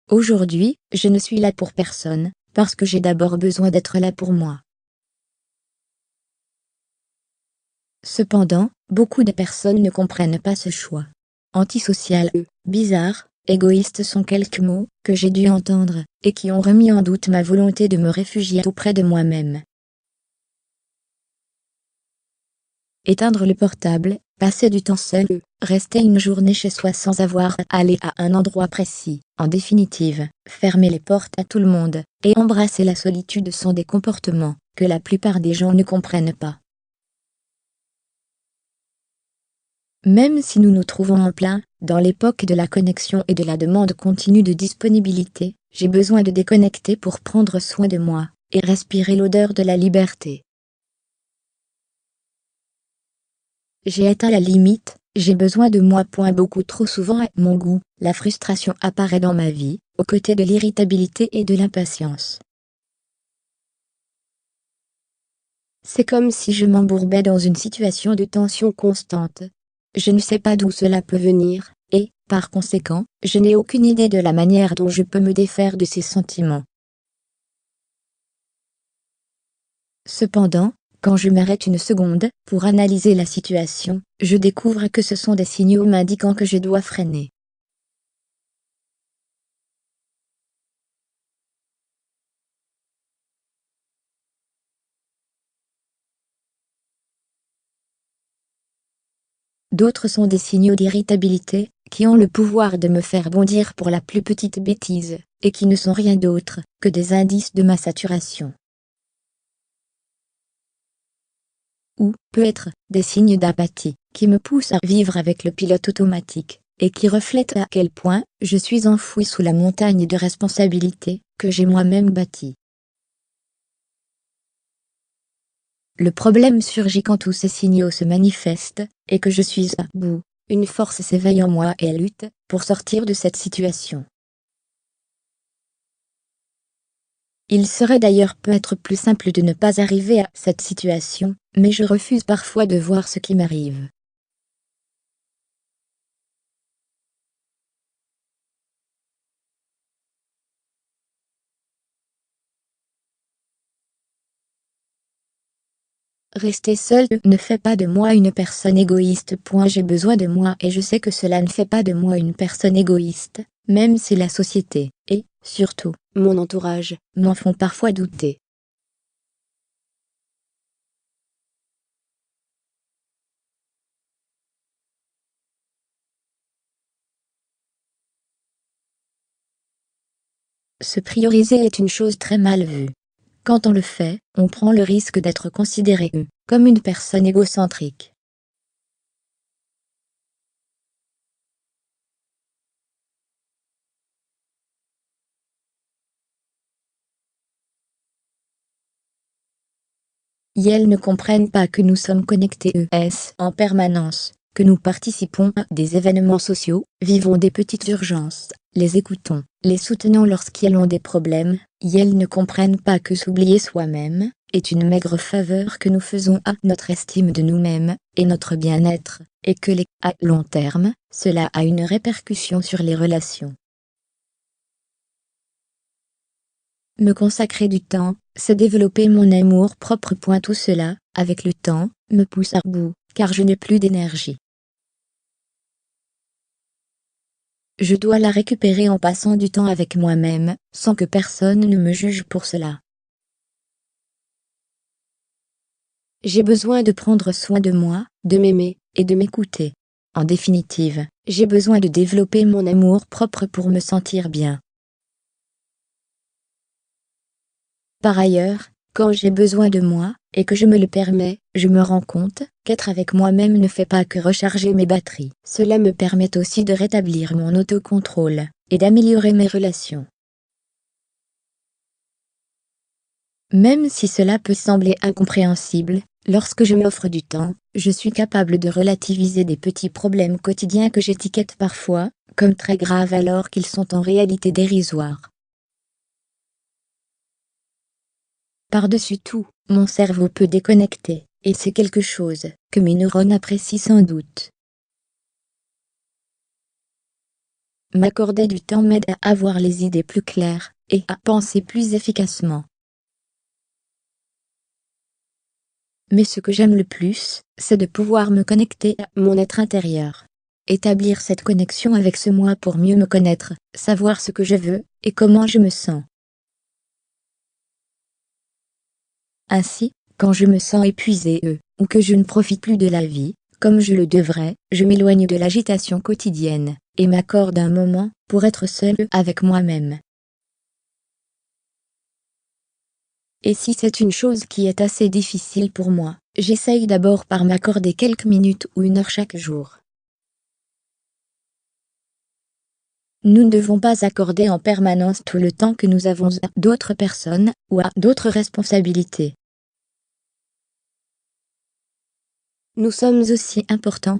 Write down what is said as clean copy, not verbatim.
Aujourd'hui, je ne suis là pour personne, parce que j'ai d'abord besoin d'être là pour moi. Cependant, beaucoup de personnes ne comprennent pas ce choix. Antisocial et bizarre, égoïste sont quelques mots que j'ai dû entendre, et qui ont remis en doute ma volonté de me réfugier auprès de moi-même. Éteindre le portable, passer du temps seul, rester une journée chez soi sans avoir à aller à un endroit précis. En définitive, fermer les portes à tout le monde, et embrasser la solitude sont des comportements que la plupart des gens ne comprennent pas. Même si nous nous trouvons en plein dans l'époque de la connexion et de la demande continue de disponibilité, j'ai besoin de déconnecter pour prendre soin de moi et respirer l'odeur de la liberté. J'ai atteint la limite, j'ai besoin de moi. Beaucoup trop souvent à mon goût, la frustration apparaît dans ma vie, aux côtés de l'irritabilité et de l'impatience. C'est comme si je m'embourbais dans une situation de tension constante. Je ne sais pas d'où cela peut venir, et, par conséquent, je n'ai aucune idée de la manière dont je peux me défaire de ces sentiments. Cependant, quand je m'arrête une seconde pour analyser la situation, je découvre que ce sont des signaux m'indiquant que je dois freiner. D'autres sont des signaux d'irritabilité, qui ont le pouvoir de me faire bondir pour la plus petite bêtise, et qui ne sont rien d'autre que des indices de ma saturation. Ou, peut-être, des signes d'apathie, qui me poussent à vivre avec le pilote automatique, et qui reflètent à quel point je suis enfoui sous la montagne de responsabilités que j'ai moi-même bâtie. Le problème surgit quand tous ces signaux se manifestent, et que je suis à bout. Une force s'éveille en moi et elle lutte pour sortir de cette situation. Il serait d'ailleurs peut-être plus simple de ne pas arriver à cette situation, mais je refuse parfois de voir ce qui m'arrive. Rester seul ne fait pas de moi une personne égoïste. J'ai besoin de moi et je sais que cela ne fait pas de moi une personne égoïste, même si la société, et, surtout, mon entourage, m'en font parfois douter. Se prioriser est une chose très mal vue. Quand on le fait, on prend le risque d'être considéré comme une personne égocentrique. Et elles ne comprennent pas que nous sommes connectés en permanence, que nous participons à des événements sociaux, vivons des petites urgences, les écoutons, les soutenons lorsqu'elles ont des problèmes, et elles ne comprennent pas que s'oublier soi-même est une maigre faveur que nous faisons à notre estime de nous-mêmes et notre bien-être, et que à long terme, cela a une répercussion sur les relations. Me consacrer du temps, c'est développer mon amour propre. Tout cela, avec le temps, me pousse à bout, car je n'ai plus d'énergie. Je dois la récupérer en passant du temps avec moi-même, sans que personne ne me juge pour cela. J'ai besoin de prendre soin de moi, de m'aimer, et de m'écouter. En définitive, j'ai besoin de développer mon amour propre pour me sentir bien. Par ailleurs, quand j'ai besoin de moi, et que je me le permets, je me rends compte qu'être avec moi-même ne fait pas que recharger mes batteries. Cela me permet aussi de rétablir mon autocontrôle, et d'améliorer mes relations. Même si cela peut sembler incompréhensible, lorsque je m'offre du temps, je suis capable de relativiser des petits problèmes quotidiens que j'étiquette parfois comme très graves alors qu'ils sont en réalité dérisoires. Par-dessus tout, mon cerveau peut déconnecter, et c'est quelque chose que mes neurones apprécient sans doute. M'accorder du temps m'aide à avoir les idées plus claires et à penser plus efficacement. Mais ce que j'aime le plus, c'est de pouvoir me connecter à mon être intérieur. Établir cette connexion avec ce moi pour mieux me connaître, savoir ce que je veux, et comment je me sens. Ainsi, quand je me sens épuisée ou que je ne profite plus de la vie, comme je le devrais, je m'éloigne de l'agitation quotidienne, et m'accorde un moment pour être seule avec moi-même. Et si c'est une chose qui est assez difficile pour moi, j'essaye d'abord par m'accorder quelques minutes ou une heure chaque jour. Nous ne devons pas accorder en permanence tout le temps que nous avons à d'autres personnes ou à d'autres responsabilités. Nous sommes aussi importants,